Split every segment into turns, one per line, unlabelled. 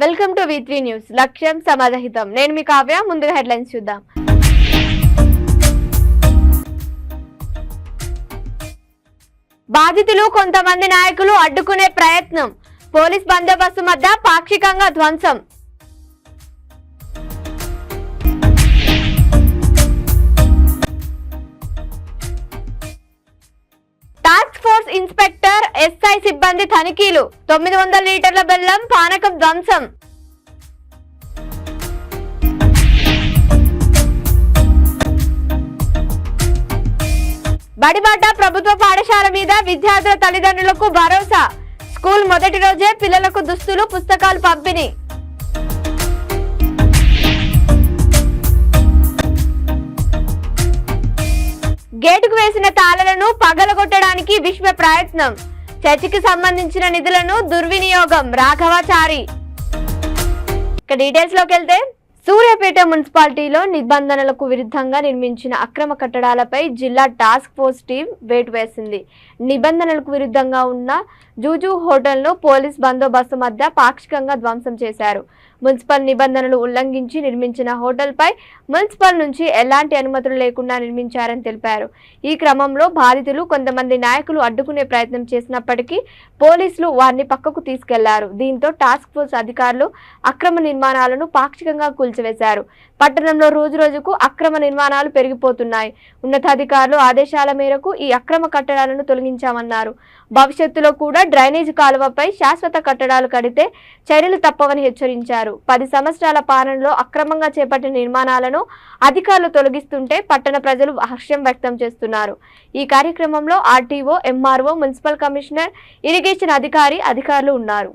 Welcome to వి3 news. లక్ష్యం సమాజహితం. నేను మీ కావ్య. ముందుగా హెడ్లైన్స్ చూద్దాం. బాధితులు కొంతమంది నాయకులు అడ్డుకునే ప్రయత్నం. పోలీస్ బందోబస్తు మధ్య పాక్షికంగా ధ్వంసం. టాస్క్ ఫోర్స్ ఇన్స్పెక్టర్ ఎస్ఐ సిబ్బంది తనిఖీలు. 900 లీటర్ల బెల్లం పానకం ధ్వంసం. బడిబాట ప్రభుత్వ పాఠశాల మీద విద్యార్థుల తల్లిదండ్రులకు భరోసా. స్కూల్ మొదటి రోజే పిల్లలకు దుస్తులు, పుస్తకాలు పంపిణీ. గేటుకు వేసిన తాళాలను పగలగొట్టడానికి విశ్వ ప్రయత్నం. చర్చికి సంబంధించిన నిధులను దుర్వినియోగం. రాఘవాచారి. ఇక డీటెయిల్స్ లోకి వెళ్తే, సూర్యాపేట మున్సిపాలిటీలో నిబంధనలకు విరుద్ధంగా నిర్మించిన అక్రమ కట్టడాలపై జిల్లా టాస్క్ ఫోర్స్ టీం వేటు వేసింది. నిబంధనలకు విరుద్ధంగా ఉన్న జూజు హోటల్ను పోలీస్ బందోబస్తు మధ్య పాక్షికంగా ధ్వంసం చేశారు. మున్సిపల్ నిబంధనలు ఉల్లంఘించి నిర్మించిన హోటల్పై మున్సిపల్ నుంచి ఎలాంటి అనుమతులు లేకుండా నిర్మించారని తెలిపారు. ఈ క్రమంలో బాధితులు కొంతమంది నాయకులు అడ్డుకునే ప్రయత్నం చేసినప్పటికీ పోలీసులు వారిని పక్కకు తీసుకెళ్లారు. దీంతో టాస్క్ ఫోర్స్ అధికారులు అక్రమ నిర్మాణాలను పాక్షికంగా కూల్చివేశారు. పట్టణంలో రోజురోజుకు అక్రమ నిర్మాణాలు పెరిగిపోతున్నాయి. ఉన్నతాధికారులు ఆదేశాల మేరకు ఈ అక్రమ కట్టడాలను తొలగించామన్నారు. భవిష్యత్తులో కూడా డ్రైనేజ్ కాలువపై శాశ్వత కట్టడాలు కడితే చర్యలు తప్పవని హెచ్చరించారు. 10 సంవత్సరాల పాలనలో అక్రమంగా చేపట్టిన నిర్మాణాలను అధికారులు తొలగిస్తుంటే పట్టణ ప్రజలు హర్షం వ్యక్తం చేస్తున్నారు. ఈ కార్యక్రమంలో RTO, MRO, municipal commissioner, irrigation అధికారులు ఉన్నారు.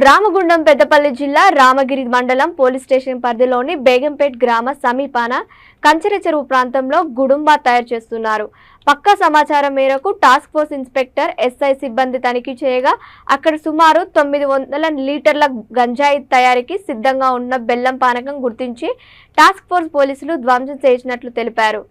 రామగుండం పెద్దపల్లి జిల్లా రామగిరి మండలం పోలీస్ స్టేషన్ పరిధిలోని బేగంపేట్ గ్రామ సమీపాన కంచెర చెరువు ప్రాంతంలో గుడుంబా తయారు చేస్తున్నారు. పక్కా సమాచారం మేరకు టాస్క్ ఫోర్స్ ఇన్స్పెక్టర్ ఎస్ఐ సిబ్బంది తనిఖీ చేయగా అక్కడ సుమారు 900 లీటర్ల గంజాయి తయారీకి సిద్ధంగా ఉన్న బెల్లం పానకం గుర్తించి టాస్క్ ఫోర్స్ పోలీసులు ధ్వంసం చేసినట్లు తెలిపారు.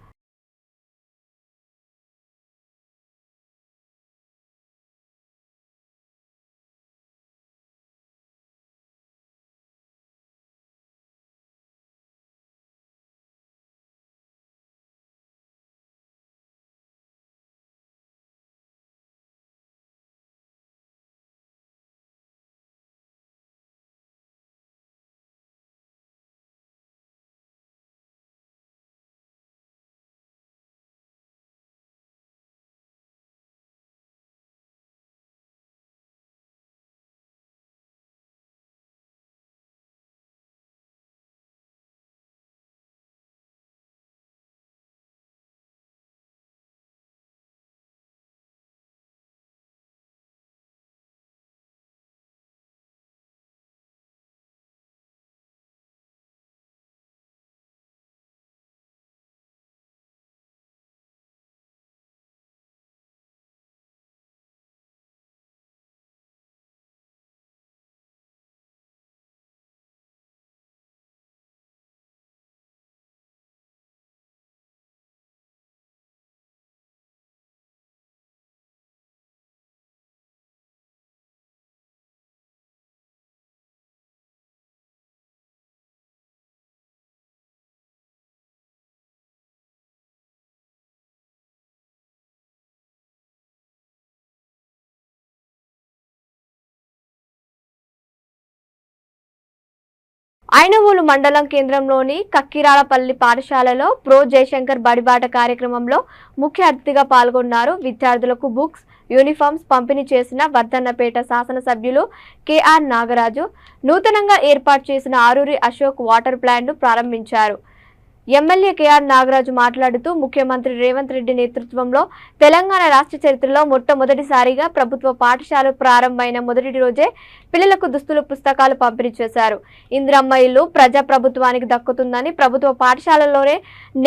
ఐనవోలు మండలం కేంద్రంలోని కక్కిరాలపల్లి పాఠశాలలో ప్రో జయశంకర్ బడిబాట కార్యక్రమంలో ముఖ్య అతిథిగా పాల్గొన్నారు. విద్యార్థులకు బుక్స్, యూనిఫామ్స్ పంపిణీ చేసిన వర్ధన్నపేట శాసనసభ్యులు కెఆర్ నాగరాజు నూతనంగా ఏర్పాటు చేసిన ఆరూరి అశోక్ వాటర్ ప్లాంట్ను ప్రారంభించారు. ఎమ్మెల్యే కెఆర్ నాగరాజు మాట్లాడుతూ ముఖ్యమంత్రి రేవంత్ రెడ్డి నేతృత్వంలో తెలంగాణ రాష్ట్ర చరిత్రలో మొట్టమొదటిసారిగా ప్రభుత్వ పాఠశాలలు ప్రారంభమైన మొదటి రోజే పిల్లలకు దుస్తులు, పుస్తకాలు పంపిణీ చేశారు. ఇందిరమ్మ ఇల్లు ప్రజాప్రభుత్వానికి దక్కుతుందని, ప్రభుత్వ పాఠశాలల్లోనే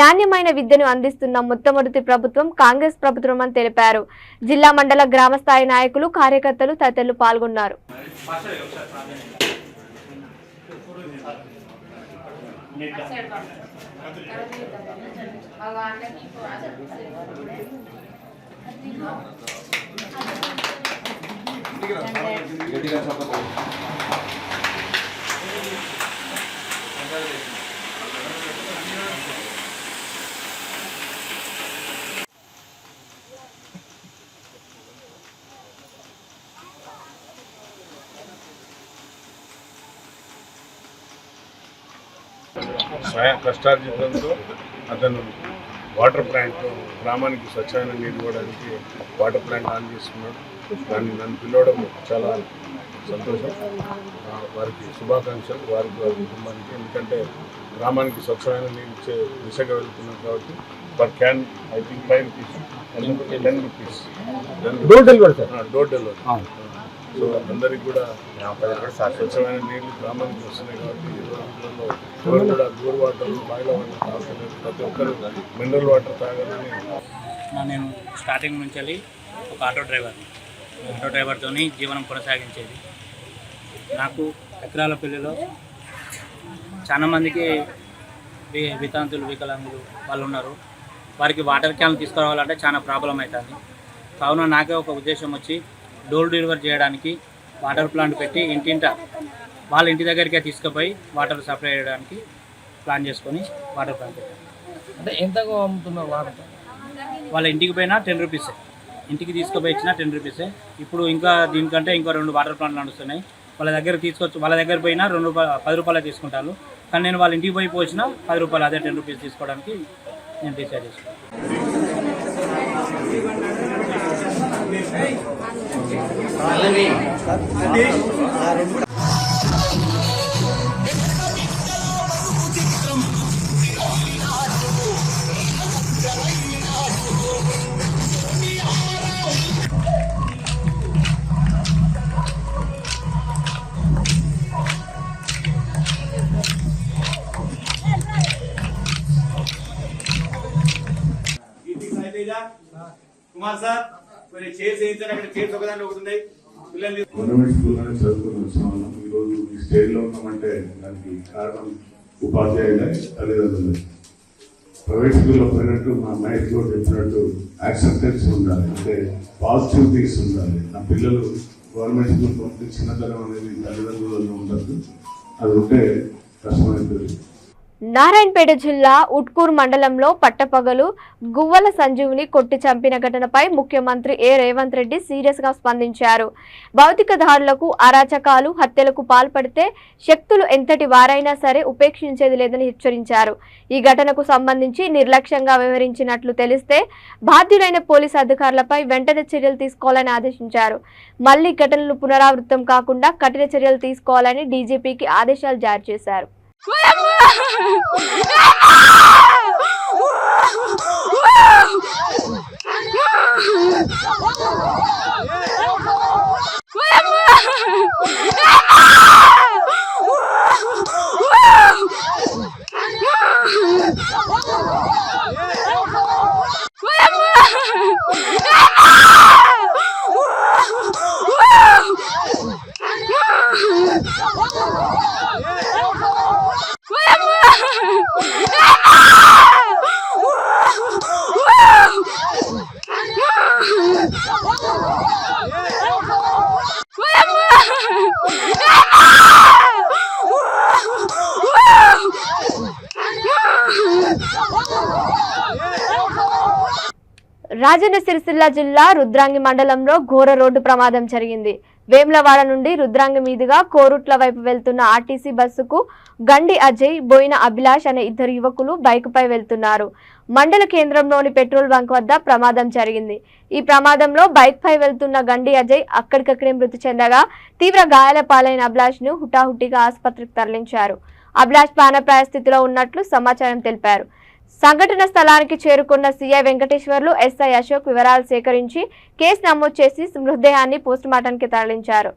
నాణ్యమైన విద్యను అందిస్తున్న మొట్టమొదటి ప్రభుత్వం కాంగ్రెస్ ప్రభుత్వం అని తెలిపారు. జిల్లా, మండల, గ్రామ స్థాయి నాయకులు, కార్యకర్తలు తదితరులు పాల్గొన్నారు.
స్వయం కష్టార్జితంతో అతను వాటర్ ప్లాంట్ గ్రామానికి స్వచ్ఛమైన నీరు ఇవ్వడానికి వాటర్ ప్లాంట్ ఆన్ చేస్తున్నాడు. నన్ను పిలవడం చాలా సంతోషం. వారికి శుభాకాంక్షలు, వారికి వారి కుటుంబానికి. ఎందుకంటే గ్రామానికి స్వచ్ఛమైన నీరు ఇచ్చే దిశగా వెళ్తున్నాం కాబట్టి per can I think 5 rupees, 10 rupees door delivery. So అందరికి కూడా స్వచ్ఛమైన నీళ్లు గ్రామానికి వస్తున్నాయి కాబట్టి ఈ రోజుల్లో ఎవరు కూడా బోర్ వాటర్, బాయిల వాటర్ తాగలేదు. ప్రతి ఒక్కరు మినరల్ వాటర్ తాగాలని.
నేను స్టార్టింగ్ నుంచి వెళ్ళి ఒక ఆటో డ్రైవర్తో జీవనం కొనసాగించేది. నాకు కక్కిరాలపల్లిలో చాలామందికి వితంతులు, వికలాంగులు వాళ్ళు ఉన్నారు. వారికి వాటర్ క్యాన్లు తీసుకురావాలంటే చాలా ప్రాబ్లం అవుతుంది. కావున నాకే ఒక ఉద్దేశం వచ్చి డోర్ డెలివరీ చేయడానికి వాటర్ ప్లాంట్ పెట్టి వాళ్ళ ఇంటి దగ్గరికే తీసుకుపోయి వాటర్ సప్లై చేయడానికి ప్లాన్ చేసుకొని వాటర్ ప్లాంట్ పెట్టాను.
అంటే ఎంతగా అమ్ముతున్నారు వాటర్?
వాళ్ళ ఇంటికి పోయినా 10 రూపీసే, ఇంటికి తీసుకుపోయి ఇచ్చినా 10 రూపీసే. ఇప్పుడు ఇంకా దీనికంటే ఇంకో 2 వాటర్ ప్లాంట్లు నడుస్తున్నాయి. వాళ్ళ దగ్గర పోయినా 10 రూపాయలు తీసుకుంటారు. కానీ నేను వాళ్ళ ఇంటికి పోయి పోసిన 10 రూపాయలు, అదే 10 రూపీస్ తీసుకోవడానికి నేను డిసైడ్ చేసుకున్నాను.
కుమార్ సార్ కొన్ని చైర్స్ వేయించారు. అక్కడ చైర్స్ ఒకదాంట్లో ఒకటి ఉన్నాయి.
గవర్నమెంట్ స్కూల్లోనే చదువుకుని వచ్చిన వాళ్ళం ఈరోజు ఈ స్టేజ్లో ఉన్నామంటే దానికి కారణం ఉపాధ్యాయులే, తల్లిదండ్రులే. ప్రైవేట్ స్కూల్లో పోయినట్టు మా మైండ్ కూడా చెప్పినట్టు యాక్సెప్టెన్స్ ఉండాలి, అంటే పాజిటివిటీస్ ఉండాలి. నా పిల్లలు గవర్నమెంట్ స్కూల్ పంపితే చిన్నతనం అనేది తల్లిదండ్రులలో ఉండదు. అది ఉంటే కష్టమైపోతుంది.
నారాయణపేట జిల్లా ఉట్కూరు మండలంలో పట్టపగలు గువ్వల సంజీవుని కొట్టి చంపిన ఘటనపై ముఖ్యమంత్రి రేవంత్ రెడ్డి సీరియస్ గా స్పందించారు. భౌతిక దాడులకు, అరాచకాలు, హత్యలకు పాల్పడితే శక్తులు ఎంతటి వారైనా సరే ఉపేక్షించేది లేదని హెచ్చరించారు. ఈ ఘటనకు సంబంధించి నిర్లక్ష్యంగా వ్యవహరించినట్లు తెలిస్తే బాధ్యులైన పోలీసు అధికారులపై వెంటనే చర్యలు తీసుకోవాలని ఆదేశించారు. మళ్లీ ఘటనలు పునరావృతం కాకుండా కఠిన చర్యలు తీసుకోవాలని డీజీపీకి ఆదేశాలు జారీ చేశారు. రాజన్న సిరిసిల్ల జిల్లా రుద్రాంగి మండలంలో ఘోర రోడ్డు ప్రమాదం జరిగింది. వేములవాడ నుండి రుద్రాంగి మీదుగా కోరుట్ల వైపు వెళ్తున్న ఆర్టీసీ బస్సుకు గండి అజయ్, బోయిన అభిలాష్ అనే ఇద్దరు యువకులు బైకుపై వెళ్తున్నారు. మండల కేంద్రంలోని పెట్రోల్ బంక్ వద్ద ప్రమాదం జరిగింది. ఈ ప్రమాదంలో బైక్ పై వెళ్తున్న గండి అజయ్ అక్కడికక్కడే మృతి చెందగా తీవ్ర గాయాల పాలైన అభిలాష్ ను హుటాహుటిగా ఆసుపత్రికి తరలించారు. అభిలాష్ ప్రాణాపాయ స్థితిలో ఉన్నట్లు సమాచారం తెలిపారు. సంఘటన స్థలానికి చేరుకున్న సిఐ వెంకటేశ్వర్లు, ఎస్ఐ అశోక్ వివరాలు సేకరించి కేసు నమోదు చేసి మృతదేహాన్ని పోస్టుమార్టానికి తరలించారు.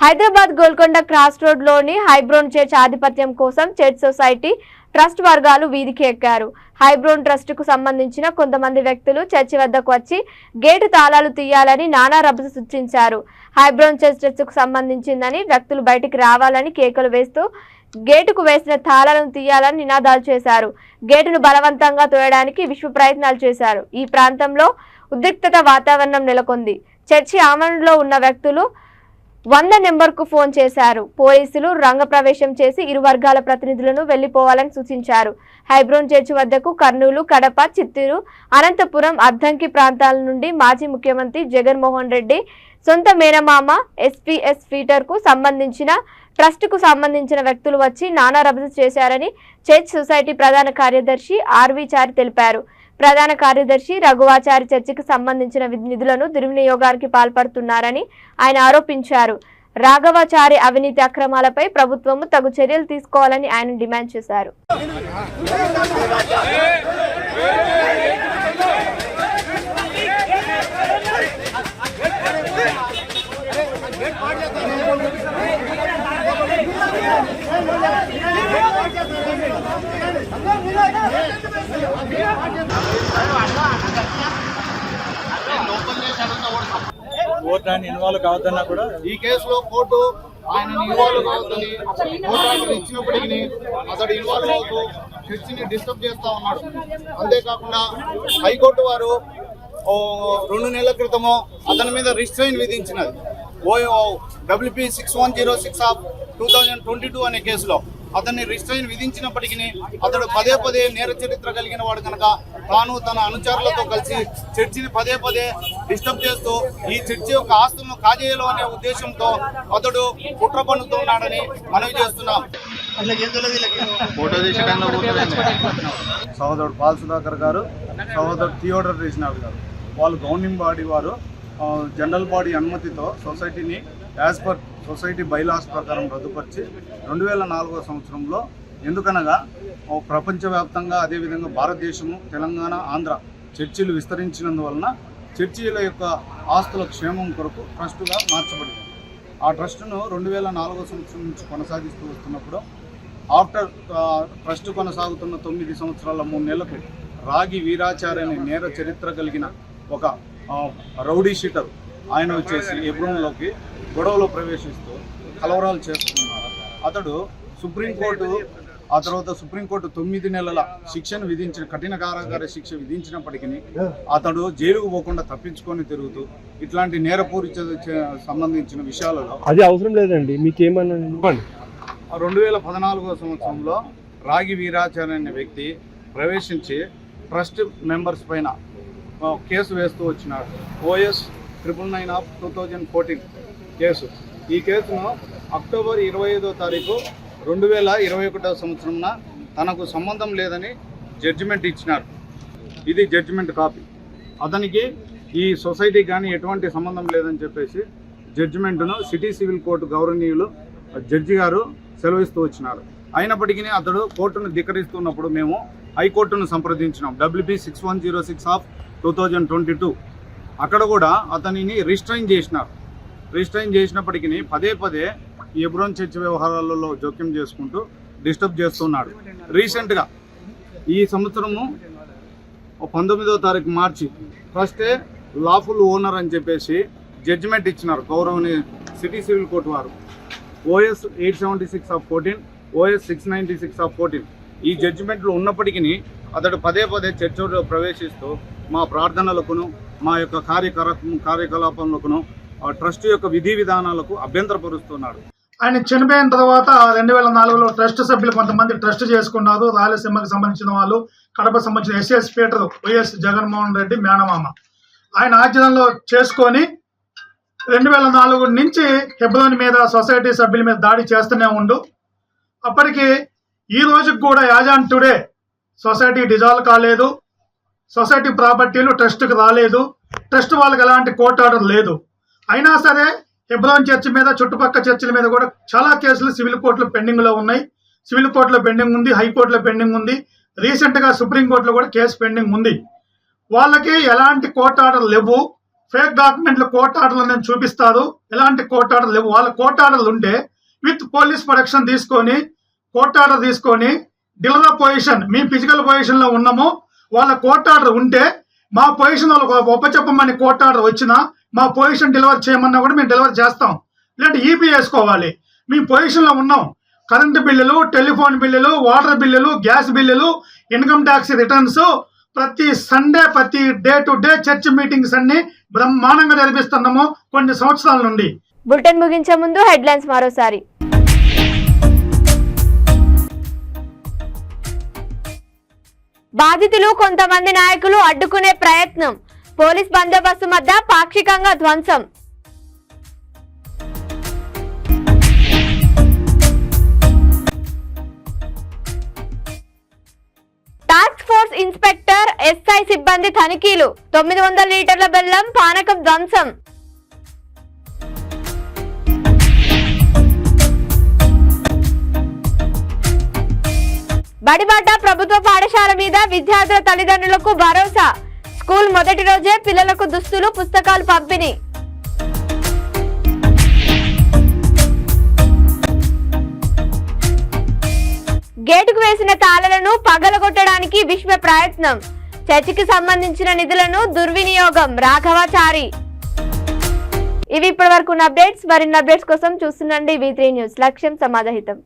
హైదరాబాద్ గోల్కొండ క్రాస్ రోడ్ లోని హైబ్రోన్ చర్చ్ ఆధిపత్యం కోసం చర్చ్ సొసైటీ ట్రస్ట్ వర్గాలు వీధికి ఎక్కారు. హైబ్రోన్ ట్రస్ట్ కు సంబంధించిన కొంతమంది వ్యక్తులు చర్చి వద్దకు వచ్చి గేటు తాళాలు తీయాలని నానా రభస సృష్టించారు. హైబ్రోన్ చర్చ్ కు సంబంధించిందని వ్యక్తులు బయటికి రావాలని కేకలు వేస్తూ గేటుకు వేసిన తాళాలను తీయాలని నినాదాలు చేశారు. గేటును బలవంతంగా తోయడానికి విశ్వ ప్రయత్నాలు చేశారు. ఈ ప్రాంతంలో ఉద్రిక్తత వాతావరణం నెలకొంది. చర్చి ఆవరణలో ఉన్న వ్యక్తులు 100 నెంబర్కు ఫోన్ చేశారు. పోలీసులు రంగప్రవేశం చేసి ఇరు వర్గాల ప్రతినిధులను వెళ్లిపోవాలని సూచించారు. హైబ్రోన్ చర్చి వద్దకు కర్నూలు, కడప, చిత్తూరు, అనంతపురం, అద్దంకి ప్రాంతాల నుండి మాజీ ముఖ్యమంత్రి జగన్మోహన్ రెడ్డి సొంత మేనమామ ఎస్పీఎస్ ఫీటర్ కు సంబంధించిన ట్రస్ట్ కు సంబంధించిన వ్యక్తులు వచ్చి నానా రభస చేశారని చర్చ్ సొసైటీ ప్రధాన కార్యదర్శి ఆర్వి చారి తెలిపారు. ప్రధాన కార్యదర్శి రఘువాచారి చర్చికి సంబంధించిన నిధులను దుర్వినియోగానికి పాల్పడుతున్నారని ఆయన ఆరోపించారు. రాఘవాచారి అవినీతి అక్రమాలపై ప్రభుత్వము తగు చర్యలు తీసుకోవాలని ఆయన డిమాండ్ చేశారు.
కోర్టు ఆయన ఇన్వాల్వ్ కావద్దన్నా కూడా
ఈ కేసులో కోర్టు ఆయన ఇన్వాల్వ్ కావద్దని కోర్టు ఇచ్చినప్పటికీ అతడు ఇన్వాల్వ్ అవుతూ చర్చిని డిస్టర్బ్ చేస్తా ఉన్నాడు. అంతేకాకుండా హైకోర్టు వారు 2 నెలల క్రితము అతని మీద రిస్ట్రైన్ విధించినది. WP 6106/2022 అనే కేసులో అతన్ని రిస్ట్రైన్ విధించినప్పటికీ అతడు పదే పదే నేర చరిత్ర కలిగిన వాడు కనుక తాను తన అనుచరులతో కలిసి చర్చిని పదే పదే డిస్టర్బ్ చేస్తూ ఈ చర్చి యొక్క ఆస్తులను కాజేయాలో అనే ఉద్దేశంతో అతడు కుట్ర పన్నుతున్నాడని మనవి చేస్తున్నాం.
సహోదరుడు పాల్ సుధాకర్ గారు, సహోదరుడు థియోడర్ రేసినాథ్ గారు వాళ్ళు గవర్నింగ్ బాడీ వారు జనరల్ బాడీ అనుమతితో సొసైటీని యాజ్ పర్ సొసైటీ బైలాస్ ప్రకారం రద్దుపరిచి 2004 సంవత్సరంలో ఎందుకనగా ప్రపంచవ్యాప్తంగా అదేవిధంగా భారతదేశము, తెలంగాణ, ఆంధ్ర చర్చిలు విస్తరించినందువలన చర్చిల యొక్క ఆస్తుల క్షేమం కొరకు ట్రస్టుగా మార్చబడింది. ఆ ట్రస్టును 2004 సంవత్సరం నుంచి కొనసాగిస్తూ వస్తున్నప్పుడు ఆఫ్టర్ ట్రస్ట్ కొనసాగుతున్న 9 సంవత్సరాల 3 నెలలకు రాగి వీరాచార్య అనే నేర చరిత్ర కలిగిన ఒక రౌడీ షీటర్ ఆయన వచ్చేసి ఎబ్రోన్లోకి గొడవలో ప్రవేశిస్తూ కలవరాలు చేస్తున్నారు. అతడు సుప్రీంకోర్టు ఆ తర్వాత సుప్రీంకోర్టు 9 నెలల శిక్షను విధించిన కఠిన కారాగార శిక్ష విధించినప్పటికీ అతడు జైలుకు పోకుండా తప్పించుకొని తిరుగుతూ ఇట్లాంటి నేరపూరిత సంబంధించిన విషయాలలో
అది అవసరం లేదండి. మీకేమన్నా
2014 సంవత్సరంలో రాగి వీరాచార్య అనే వ్యక్తి ప్రవేశించి ట్రస్ట్ మెంబర్స్ పైన కేసు వేస్తూ వచ్చినాడు. OS 999/2014 case. ఈ కేసును అక్టోబర్ 25వ తారీఖు 2021వ సంవత్సరంన తనకు సంబంధం లేదని జడ్జిమెంట్ ఇచ్చినారు. ఇది జడ్జిమెంట్ కాపీ. అతనికి ఈ సొసైటీ కానీ ఎటువంటి సంబంధం లేదని చెప్పేసి జడ్జిమెంట్ను సిటీ సివిల్ కోర్టు గౌరవనీయులు జడ్జి గారు సెలవిస్తూ వచ్చినారు. అయినప్పటికీ అతడు కోర్టును ధిక్కరిస్తున్నప్పుడు మేము హైకోర్టును సంప్రదించినాం. WP 6106/2022. అక్కడ కూడా అతనిని రిస్ట్రైన్ చేసినారు. రిస్ట్రైన్ చేసినప్పటికీ పదే ఈ ఎబ్రోన్ చర్చ్ వ్యవహారాలలో జోక్యం చేసుకుంటూ డిస్టర్బ్ చేస్తున్నాడు. రీసెంట్గా ఈ సంవత్సరము 19వ తారీఖు మార్చి ట్రస్టే లాఫుల్ ఓనర్ అని చెప్పేసి జడ్జిమెంట్ ఇచ్చినారు గౌరవనీయ సిటీ సివిల్ కోర్టు వారు. OS 876/14, OS 696/14 ఈ జడ్జిమెంట్లు ఉన్నప్పటికీ అతడు పదే చర్చలో ప్రవేశిస్తూ మా ప్రార్థనలకును మా యొక్క కార్యకలాపాలకును ట్రస్ట్ యొక్క విధి విధానాలకు అభ్యంతరపరుస్తున్నాడు.
ఆయన చనిపోయిన తర్వాత 2004లో ట్రస్ట్ సభ్యులు కొంతమంది ట్రస్ట్ చేసుకున్నారు. రాయలసీమకు సంబంధించిన వాళ్ళు, కడప సంబంధించిన SS Peter, YS Jaganmohan Reddy మేనమామ ఆయన ఆధ్వర్యంలో చేసుకొని 2004 నుంచి హెబ్రోన్ మీద సొసైటీ సభ్యుల మీద దాడి చేస్తూనే ఉండు. అప్పటికి ఈ రోజుకి కూడా as on today society dissolve కాలేదు. సొసైటీ ప్రాపర్టీలు ట్రస్ట్కి రాలేదు. ట్రస్ట్ వాళ్ళకి ఎలాంటి కోర్టు ఆర్డర్ లేదు. అయినా సరే హెబ్రోన్ చర్చ్ మీద, చుట్టుపక్కల చర్చిల మీద కూడా చాలా కేసులు సివిల్ కోర్టులో పెండింగ్లో ఉన్నాయి. సివిల్ కోర్టులో పెండింగ్ ఉంది, హైకోర్టులో పెండింగ్ ఉంది, రీసెంట్గా సుప్రీంకోర్టులో కూడా కేసు పెండింగ్ ఉంది. వాళ్ళకి ఎలాంటి కోర్టు ఆర్డర్ లేవు. ఫేక్ డాక్యుమెంట్లు కోర్టు ఆర్డర్లు నేను చూపిస్తారు. ఎలాంటి కోర్టు ఆర్డర్ లేవు. వాళ్ళ కోర్టు ఆర్డర్లు ఉంటే విత్ పోలీస్ ప్రొటెక్షన్ తీసుకొని, కోర్టు ఆర్డర్ తీసుకొని డీలర్ పొజిషన్, మీ ఫిజికల్ పొజిషన్లో ఉన్నాము. వాళ్ళ కోర్టు ఆర్డర్ ఉంటే మా పొజిషన్ వాళ్ళకి ఒప్పచెప్పమని కోర్టు ఆర్డర్ వచ్చినా మా పొజిషన్ డెలివర్ చేయమన్నా కూడా మేము డెలివర్ చేస్తాం. లేదంటే EP వేసుకోవాలి. మీ పొజిషన్లో ఉన్నాం. కరెంటు బిల్లులు, టెలిఫోన్ బిల్లులు, వాటర్ బిల్లులు, గ్యాస్ బిల్లులు, ఇన్కమ్ ట్యాక్స్ రిటర్న్స్, ప్రతి సండే, ప్రతి day to day church meetings అన్ని బ్రహ్మాండంగా జరిపిస్తున్నాము కొన్ని సంవత్సరాల నుండి.
బులెటిన్ ముగించే ముందు హెడ్లైన్స్ మరోసారి. బాధితులు కొంతమంది నాయకులు అడ్డుకునే ప్రయత్నం, పోలీస్ బందోబస్తు మధ్య పాక్షికంగా ధ్వంసం. టాస్క్ ఫోర్స్ ఇన్స్పెక్టర్ SI సిబ్బంది తనిఖీలు, 900 లీటర్ల బెల్లం పానకం ధ్వంసం. బడిబాట ప్రభుత్వ పాఠశాల మీద విద్యార్థుల తల్లిదండ్రులకు భరోసా, స్కూల్ మొదటి రోజే పిల్లలకు దుస్తులు, పుస్తకాలు పంపిణీ. గేటుకు వేసిన తాళాలను పగలగొట్టడానికి విశ్వ ప్రయత్నం, చర్చికి సంబంధించిన నిధులను దుర్వినియోగం, రాఘవాచారి. ఇవి ఇప్పటివరకు అప్డేట్స్. మరిన్ని అప్డేట్స్ కోసం చూస్తుండండి V3 న్యూస్. లక్ష్యం సమాజహితం.